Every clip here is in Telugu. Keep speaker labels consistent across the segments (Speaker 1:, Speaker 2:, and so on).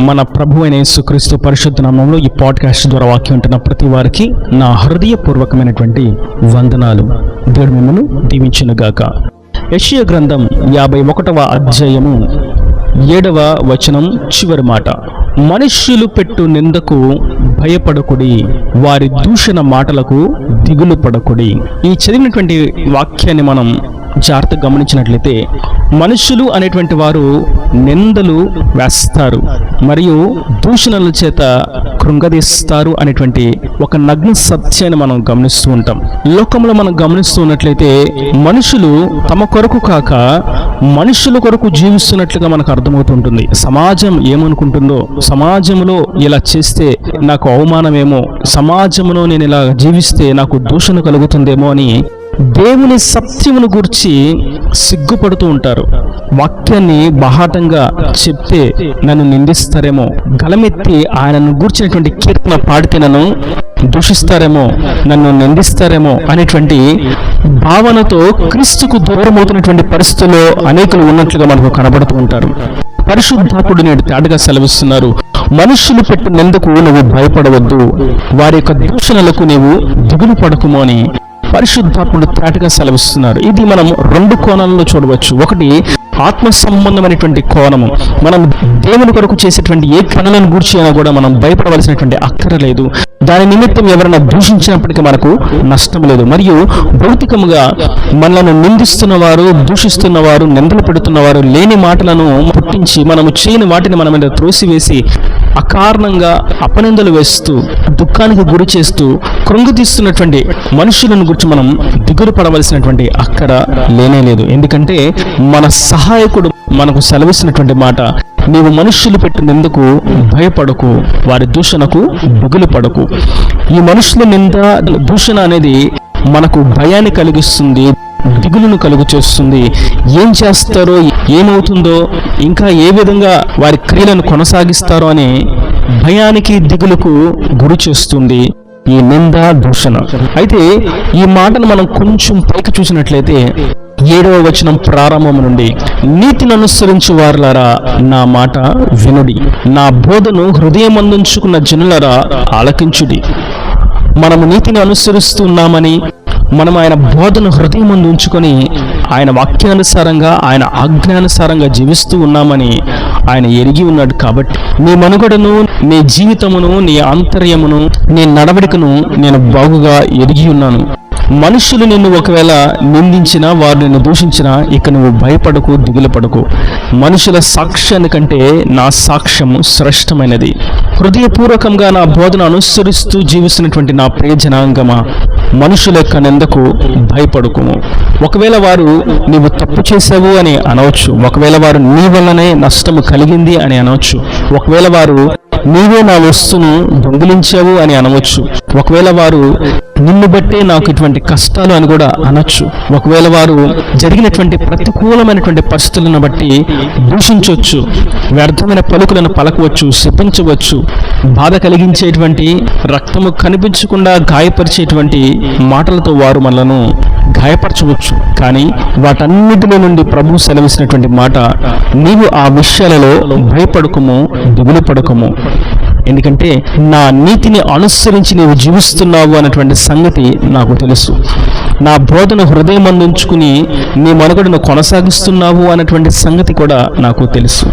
Speaker 1: మన ప్రభు అయిన యేసుక్రీస్తు పరిశుద్ధ నామములో ఈ పాడ్కాస్ట్ ద్వారా వాక్యం ఉంటున్న ప్రతి వారికి నా హృదయపూర్వకమైనటువంటి వందనాలు. దేవుడు మిమ్మల్ని దీవించునుగాక. యెషయా గ్రంథం 51వ అధ్యాయము 7వ వచనం చివరి మాట, మనుష్యులు పెట్టు నిందకు భయపడకుడి, వారి దూషణ మాటలకు దిగులు పడకుడి. ఈ చదివినటువంటి వాక్యాన్ని మనం జాగ్రత్తగా గమనించినట్లయితే, మనుషులు అనేటువంటి వారు నిందలు వేస్తారు మరియు దూషణల చేత కృంగదీస్తారు అనేటువంటి ఒక నగ్న సత్యాన్ని మనం గమనిస్తూ ఉంటాం. లోకంలో మనం గమనిస్తూ ఉన్నట్లయితే మనుషులు తమ కొరకు కాక మనుషుల కొరకు జీవిస్తున్నట్లుగా మనకు అర్థమవుతుంటుంది. సమాజం ఏమనుకుంటుందో, సమాజంలో ఇలా చేస్తే నాకు అవమానమేమో, సమాజంలో నేను ఇలా జీవిస్తే నాకు దూషణ కలుగుతుందేమో అని దేవుని సత్యమును గూర్చి సిగ్గుపడుతూ ఉంటారు. వాక్యాన్ని బహాటంగా చెప్తే నన్ను నిందిస్తారేమో, గలమెత్తి ఆయనను గూర్చినటువంటి కీర్తన పాడితే నన్ను దూషిస్తారేమో, నన్ను నిందిస్తారేమో అనేటువంటి భావనతో క్రీస్తుకు దూరం అవుతున్నటువంటి పరిస్థితుల్లో అనేకులు ఉన్నట్లుగా మనకు కనబడుతూ ఉంటారు. పరిశుద్ధాత్ముడు నేడు తేటగా సెలవిస్తున్నారు, మనుషులు పెట్టు నిందకు నువ్వు భయపడవద్దు, వారి యొక్క దూషణలకు నీవు దిగులు పడకుమో అని పరిశుద్ధాత్ముడు తేటగా సెలవిస్తున్నారు. ఇది మనం రెండు కోణాలలో చూడవచ్చు. ఒకటి ఆత్మ సంబంధమైనటువంటి కోణము, మనం దేవుని కొరకు చేసేటువంటి ఏ పనులను గూర్చి అయినా కూడా మనం భయపడవలసినటువంటి అక్కర లేదు. దాని నిమిత్తం ఎవరైనా దూషించినప్పటికీ మనకు నష్టం లేదు. మరియు భౌతికముగా మనలను నిందిస్తున్నవారు, దూషిస్తున్నవారు, నిందలు పెడుతున్నవారు లేని మాటలను పుట్టించి మనము చేయని వాటిని మన మీద త్రోసివేసి అకారణంగా అపనిందలు వేస్తూ దుఃఖానికి గురి చేస్తూ కృంగతీస్తున్నటువంటి మనుషులను గురించి మనం దిగులు పడవలసినటువంటి అక్కర లేనే లేదు. ఎందుకంటే మన సహాయకుడు మనకు సెలవిస్తున్నటువంటి మాట, నీవు మనుష్యులు పెట్టిన నిందకు భయపడకు, వారి దూషణకు దిగులు పడకు. ఈ మనుషుల నింద, దూషణ అనేది మనకు భయాన్ని కలిగిస్తుంది, దిగులును కలుగు చేస్తుంది. ఏం చేస్తారో, ఏమవుతుందో, ఇంకా ఏ విధంగా వారి క్రియలను కొనసాగిస్తారో అనే భయానికి, దిగులుకు గురి చేస్తుంది ఈ నింద, దూషణ. అయితే ఈ మాటను మనం కొంచెం పైకి చూసినట్లయితే 7వ వచనం ప్రారంభం నుండి, నీతిని అనుసరించు వారులారా నా మాట వినుడి, నా బోధను హృదయమందుంచుకున్న జనులారా ఆలకించుడి. మనము నీతిని అనుసరిస్తున్నామని, మనం ఆయన బోధను హృదయం ముందు ఉంచుకొని ఆయన వాక్యానుసారంగా, ఆయన ఆజ్ఞానుసారంగా జీవిస్తూ ఉన్నామని ఆయన ఎరిగి ఉన్నాడు. కాబట్టి నీ మనుగడను, నీ జీవితమును, నీ ఆంతర్యమును, నీ నడవడికను నేను బాగుగా ఎరిగి ఉన్నాను. మనుషులు నిన్ను ఒకవేళ నిందించినా, వారు నిన్ను దూషించినా ఇక నువ్వు భయపడకు, దిగులు పడకు. మనుషుల సాక్ష్యానికంటే నా సాక్ష్యము శ్రేష్టమైనది. హృదయపూర్వకంగా నా బోధన అనుసరిస్తూ జీవిస్తున్నటువంటి నా ప్రియ జనాంగమా, మనుషుల యొక్క నిందకు భయపడుకుము. ఒకవేళ వారు నీవు తప్పు చేసావు అని అనవచ్చు, ఒకవేళ వారు నీ వల్లనే నష్టము కలిగింది అని అనవచ్చు, ఒకవేళ వారు నీవే నా వస్తువును దొంగిలించావు అని అనవచ్చు, ఒకవేళ వారు నిన్ను బట్టే నాకు ఇటువంటి కష్టాలు అని కూడా అనొచ్చు, ఒకవేళ వారు జరిగినటువంటి ప్రతికూలమైనటువంటి పరిస్థితులను బట్టి దూషించవచ్చు, వ్యర్థమైన పలుకులను పలకవచ్చు, శపించవచ్చు, బాధ కలిగించేటువంటి, రక్తము కనిపించకుండా గాయపరిచేటువంటి మాటలతో వారు మనలను గాయపరచవచ్చు. కానీ వాటన్నిటిలో నుండి ప్రభు సెలవిసినటువంటి మాట, నీవు ఆ విషయాలలో భయపడకము, దిగులు పడకము. ఎందుకంటే నా నీతిని అనుసరించి నీవు జీవిస్తున్నావు అన్నటువంటి సంగతి నాకు తెలుసు. నా బోధన హృదయం అందించుకుని నీ మనుగడను కొనసాగిస్తున్నావు అన్నటువంటి సంగతి కూడా నాకు తెలుసు.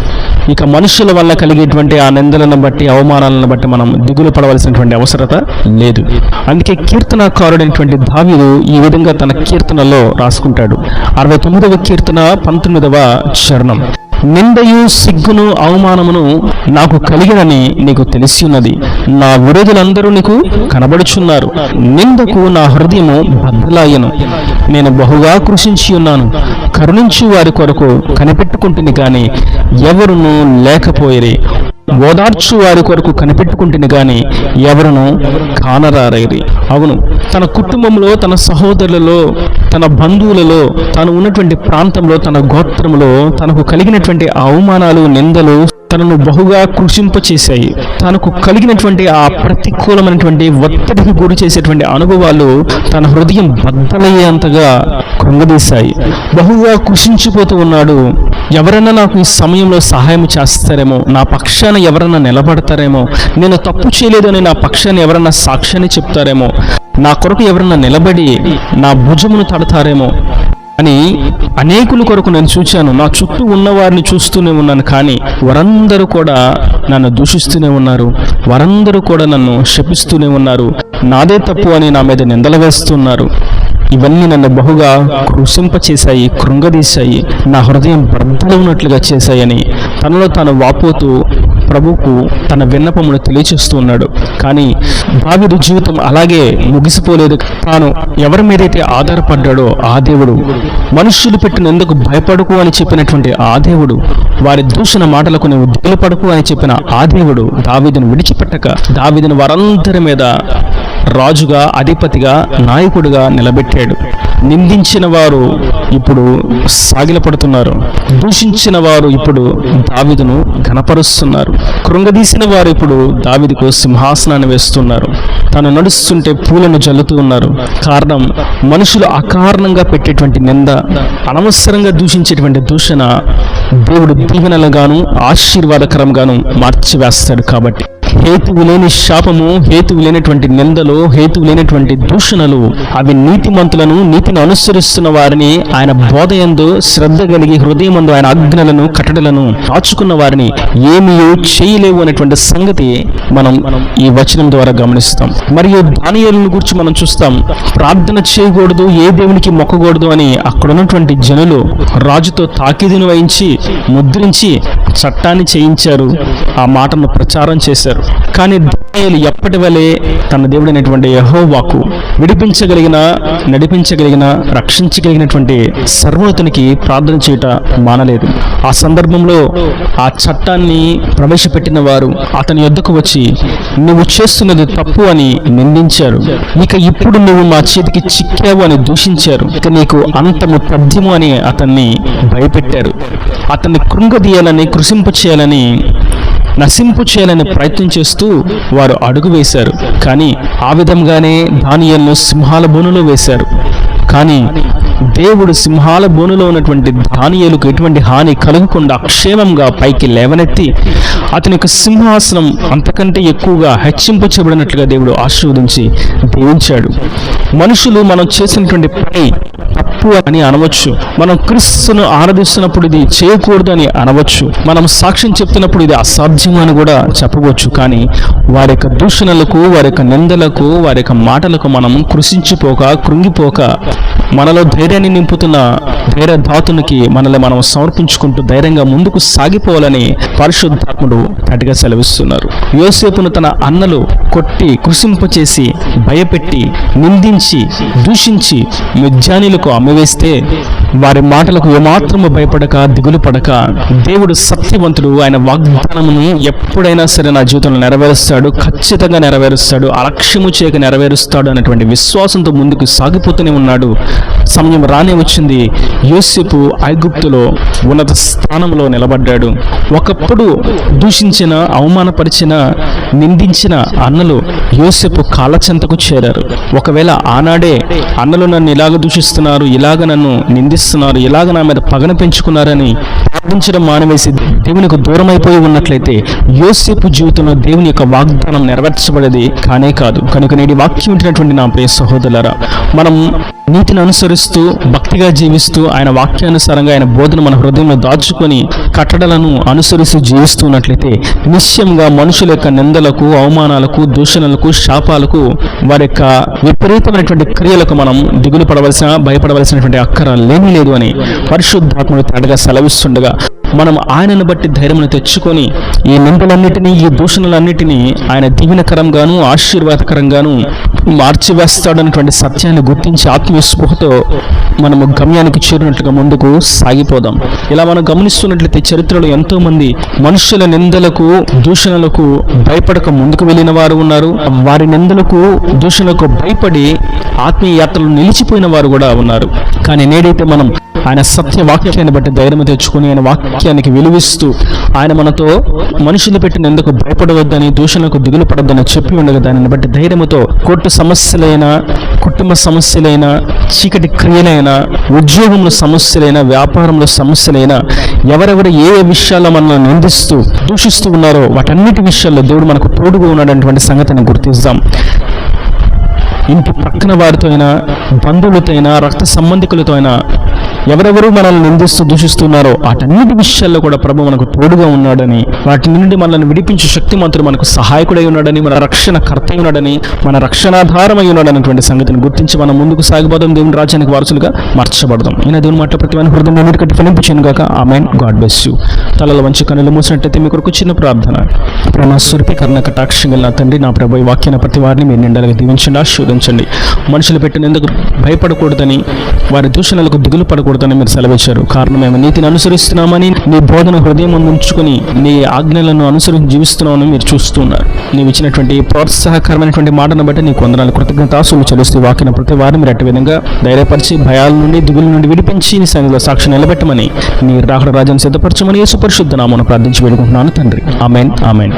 Speaker 1: ఇక మనుషుల వల్ల కలిగేటువంటి ఆ నిందలను బట్టి, అవమానాలను బట్టి మనం దిగులు పడవలసినటువంటి అవసరత లేదు. అందుకే కీర్తనాకారుడైనటువంటి దావీదు ఈ విధంగా తన కీర్తనలో రాసుకుంటాడు. 69వ కీర్తన 19వ చరణం, నిందయు, సిగ్గును, అవమానమును నాకు కలిగినని నీకు తెలిసి ఉన్నది. నా విరోధులందరూ నీకు కనబడుచున్నారు. నిందకు నా హృదయము బద్దలాయను. నేను బహుగా కృషించి ఉన్నాను. కరుణించు వారి కొరకు కనిపెట్టుకుంటుంది కానీ ఎవరును లేకపోయిరి. ఓదార్చు వారి కొరకు కనిపెట్టుకుంటుంది కానీ ఎవరును కానరారైరి. అవును, తన కుటుంబంలో, తన సహోదరులలో, తన బంధువులలో, తాను ఉన్నటువంటి ప్రాంతంలో, తన గోత్రంలో తనకు కలిగినటువంటి అవమానాలు, నిందలు తనను బహుగా కృషింపచేశాయి. తనకు కలిగినటువంటి ఆ ప్రతికూలమైనటువంటి ఒత్తిడికి గురి చేసేటువంటి అనుభవాలు తన హృదయం బద్దలయ్యేంతగా కృంగదీశాయి. బహుగా కృషించిపోతూ ఉన్నాడు. ఎవరైనా నాకు ఈ సమయంలో సహాయం చేస్తారేమో, నా పక్షాన ఎవరైనా నిలబడతారేమో, నేను తప్పు చేయలేదని నా పక్షాన్ని ఎవరైనా సాక్ష్యాన్ని చెప్తారేమో, నా కొరకు ఎవరైనా నిలబడి నా భుజమును తడతారేమో అని అనేకుల కొరకు నేను చూశాను. నా చుట్టూ ఉన్నవారిని చూస్తూనే ఉన్నాను, కానీ వారందరూ కూడా నన్ను దూషిస్తూనే ఉన్నారు. వారందరూ కూడా నన్ను శపిస్తూనే ఉన్నారు. నాదే తప్పు అని నా మీద నిందలు వేస్తున్నారు. ఇవన్నీ నన్ను బహుగా కృషింపచేశాయి, కృంగదీశాయి, నా హృదయం బద్దలు ఉన్నట్లుగా చేశాయని తనలో తాను వాపోతూ ప్రభువుకు తన విన్నపమును తెలియచేస్తూ ఉన్నాడు. కానీ దావీదు జీవితం అలాగే ముగిసిపోలేదు. తాను ఎవరి మీదైతే ఆధారపడ్డాడో ఆ దేవుడు, మనుష్యులు పెట్టినందుకు భయపడకు అని చెప్పినటువంటి ఆ దేవుడు, వారి దూషణ మాటలకు నువ్వు దిగులుపడకు అని చెప్పిన ఆ దేవుడు దావీదును విడిచిపెట్టక దావీదును వారందరి మీద రాజుగా, అధిపతిగా, నాయకుడిగా నిలబెట్టాడు. నిందించిన వారు ఇప్పుడు సాగిలపడుతున్నారు. దూషించిన వారు ఇప్పుడు దావీదును ఘనపరుస్తున్నారు. కృంగదీసిన వారు ఇప్పుడు దావీదుకు సింహాసనాన్ని వేస్తున్నారు. తను నడుస్తుంటే పూలను జల్లుతూ ఉన్నారు. కారణం, మనుషులు అకారణంగా పెట్టేటువంటి నింద, అనవసరంగా దూషించేటువంటి దూషణ దేవుడు దీవెనలుగాను ఆశీర్వాదకరంగాను మార్చివేస్తాడు. కాబట్టి హేతువు లేని శాపము, హేతువు లేనటువంటి నిందలు, హేతువు లేనటువంటి దూషణలు అవి నీతిమంతులను, నీతిని అనుసరిస్తున్న వారిని, ఆయన బోధయందు శ్రద్ధ కలిగి హృదయమందు ఆయన ఆజ్ఞలను, కట్టడలను కాచుకున్న వారిని ఏమీ చేయలేవు అనేటువంటి సంగతి మనం ఈ వచనం ద్వారా గమనిస్తాం. మరియు దానియేలును గురించి మనం చూస్తాం. ప్రార్థన చేయకూడదు, ఏ దేవునికి మొక్కకూడదు అని అక్కడ ఉన్నటువంటి జనులు రాజుతో తాకీదును వహించి ముద్రించి చట్టాన్ని చేయించారు. ఆ మాటను ప్రచారం చేశారు. కానీ దానియేలు ఎప్పటి వలె తన దేవుడైనటువంటి యెహోవాకు విడిపించగలిగిన, నడిపించగలిగిన, రక్షించగలిగినటువంటి సర్వోన్నతునికి ప్రార్థన చేయట మానలేదు. ఆ సందర్భంలో ఆ చట్టాన్ని ప్రవేశపెట్టిన వారు అతని యొద్దకు వచ్చి నువ్వు చేస్తున్నది తప్పు అని నిందించారు. ఇక ఇప్పుడు నువ్వు మా చేతికి చిక్కావు అని దూషించారు. ఇక నీకు అంతము తథ్యము అని అతన్ని భయపెట్టారు. అతన్ని కృంగదీయాలని, కృషింపు చేయాలని, నశింపు చేయాలని ప్రయత్నం చేస్తూ వారు అడుగు వేశారు. కానీ ఆ విధంగానే దానియేలును సింహాల బోనులో వేశారు. కానీ దేవుడు సింహాల బోనులో ఉన్నటువంటి దానియేలుకు ఎటువంటి హాని కలగకుండా క్షేమంగా పైకి లేవనెత్తి అతని యొక్క సింహాసనం అంతకంటే ఎక్కువగా హెచ్చింపు చేయబడినట్లుగా దేవుడు ఆశీర్వదించి దీవించాడు. మనుషులు మనం చేసినటువంటి పని తప్పు అని అనవచ్చు. మనం క్రీస్తును ఆరాధిస్తున్నప్పుడు ఇది చేయకూడదు అని అనవచ్చు. మనం సాక్ష్యం చెప్తున్నప్పుడు ఇది అసాధ్యం అని కూడా చెప్పవచ్చు. కానీ వారి యొక్క దూషణలకు, వారి యొక్క నిందలకు, వారి యొక్క మాటలకు మనం కృషించిపోక, కృంగిపోక, మనలో ధైర్యాన్ని నింపుతున్న ధైర్యదాతునికి మనల్ని మనం సమర్పించుకుంటూ ధైర్యంగా ముందుకు సాగిపోవాలని పరిశుద్ధాత్ముడు గట్టిగా సెలవిస్తున్నారు. యోసేపును తన అన్నలు కొట్టి, కృషింపచేసి, భయపెట్టి, నిందించి, దూషించి మిద్యానీయులకు అమ్మివేస్తే వారి మాటలకు ఏమాత్రము భయపడక, దిగులు పడక, దేవుడు సత్యవంతుడు, ఆయన వాగ్దానమును ఎప్పుడైనా సరే నా జీవితంలో నెరవేరుస్తాడు, ఖచ్చితంగా నెరవేరుస్తాడు, అలక్ష్యము చేయక నెరవేరుస్తాడు అనేటువంటి విశ్వాసంతో ముందుకు సాగిపోతూనే ఉన్నాడు. సమయం రానే వచ్చింది. యోసేపు ఐగుప్తులో ఉన్నత స్థానంలో నిలబడ్డాడు. ఒకప్పుడు దూషించిన, అవమానపరిచిన, నిందించిన అన్నలు యోసేపు కాళ్ళ చెంతకు చేరారు. ఒకవేళ ఆనాడే అన్నలు నన్ను ఇలాగ దూషిస్తున్నారు, ఇలాగ నన్ను నిందిస్తున్నారు, ఇలాగ నా మీద పగన పెంచుకున్నారని ప్రార్థించడం మానవేసి దేవునికి దూరం అయిపోయి ఉన్నట్లయితే యోసేపు జీవితంలో దేవుని యొక్క వాగ్దానం నెరవేర్చబడేది కానే కాదు. కనుక నేటి వాక్యం ఉంటున్నటువంటి నా ప్రియ సహోదరులారా, మనం నీతిని అనుసరిస్తూ, భక్తిగా జీవిస్తూ, ఆయన వాక్యానుసారంగా ఆయన బోధన మన హృదయంలో దాచుకొని కట్టడలను అనుసరిస్తూ జీవిస్తున్నట్లయితే నిశ్చయంగా మనుషుల యొక్క నిందలకు, అవమానాలకు, దూషణలకు, శాపాలకు, వారి యొక్క విపరీతమైనటువంటి క్రియలకు మనం దిగులు పడవలసిన, భయపడవలసినటువంటి అక్కర లేని లేదు అని పరిశుద్ధాత్ముడు తేటగా సెలవిస్తుండగా మనం ఆయనను బట్టి ధైర్యమును తెచ్చుకొని ఈ నిందలన్నిటినీ, ఈ దూషణలన్నిటినీ ఆయన దీవెనకరంగాను ఆశీర్వాదకరంగాను మార్చివేస్తాడన్నటువంటి సత్యాన్ని గుర్తించి ఆత్మీయ స్పృహతో మనము గమ్యానికి చేరినట్లుగా ముందుకు సాగిపోదాం. ఇలా మనం గమనిస్తున్నట్లయితే చరిత్రలో ఎంతో మంది మనుషుల నిందలకు, దూషణలకు భయపడక ముందుకు వెళ్ళిన వారు ఉన్నారు. వారి నిందలకు, దూషణలకు భయపడి ఆత్మీయ యాత్రలు నిలిచిపోయిన వారు కూడా ఉన్నారు. కానీ నేడైతే మనం ఆయన సత్య వాక్యాన్ని బట్టి ధైర్యం తెచ్చుకుని ఆయన వాక్యానికి విలువిస్తూ ఆయన మనతో మనుషులు పెట్టిన ఎందుకు భయపడవద్దని, దూషణకు దిగులు పడొద్దని చెప్పి ఉండగా దానిని బట్టి ధైర్యంతో కోర్టు సమస్యలైనా, కుటుంబ సమస్యలైనా, చీకటి క్రియలైనా, ఉద్యోగంలో సమస్యలైనా, వ్యాపారంలో సమస్యలైనా, ఎవరెవరు ఏ విషయాల్లో మనల్ని నిందిస్తూ దూషిస్తూ ఉన్నారో వాటన్నిటి విషయాల్లో దేవుడు మనకు తోడుగా ఉన్నాడనేటువంటి సంగతిని గుర్తిస్తాం. ఇంటి పక్కన వారితో అయినా, బంధువులతో అయినా, రక్త సంబంధికులతో అయినా ఎవరెవరు మనల్ని నిందిస్తూ దూషిస్తున్నారో వాటన్నిటి విషయాల్లో కూడా ప్రభు మనకు తోడుగా ఉన్నాడని, వాటి నుండి మనల్ని విడిపించే శక్తిమంతుడు మనకు సహాయకుడై ఉన్నాడని, మన రక్షణ కర్త అయి ఉన్నాడని, మన రక్షణాధారమై ఉన్నాడనేటువంటి సంగతిని గుర్తించి మనం ముందుకు సాగిపోదాం. దేవుని రాజ్యానికి వారసులుగా మార్చబడదాం. ఈయన దేవుని మాట ప్రతి మన హృదయం అన్నిటికంటే ఫలింపచేయను గాక. ఆమేన్. God bless you. తలలో వంచి కన్నులు మూసినట్టయితే మీ కొరకు చిన్న ప్రార్థన. ప్రేమస్వరూపి కరుణ కటాక్షం గల నా తండ్రి, నా ప్రభు ఈ వాక్యాన్ని ప్రతి వారిని మీరు నిండాలుగా దీవించండి, ఆశీర్వదించండి. మనుషులు పెట్టినందుకు భయపడకూడదని, వారి దూషణలకు దిగులు పడకూడదని మీరు సెలవిచ్చారు. కారణం మేము నీతిని అనుసరిస్తున్నామని, నీ బోధన హృదయం ఉంచుకొని నీ ఆజ్ఞలను అనుసరించి జీవిస్తున్నామని మీరు చూస్తున్నారు. నీవు ఇచ్చినటువంటి ప్రోత్సాహకరమైనటువంటి మాటను బట్టి నీకు వందనాలు, కృతజ్ఞతాస్తులు చెల్లిస్తూ వాక్యం ప్రతి వారిని మీరు అట్టి విధంగా ధైర్యపరిచి, భయాల నుండి, దిగుల నుండి విడిపించి నీ సన్నిధిలో సాక్షి నిలబెట్టమని, నీ రాకడ రాజ్యాన్ని సిద్ధపరచమని యేసు పరిశుద్ధ నామమున ప్రార్థించి వేడుకుంటున్నాను తండ్రి. ఆమేన్. ఆమేన్.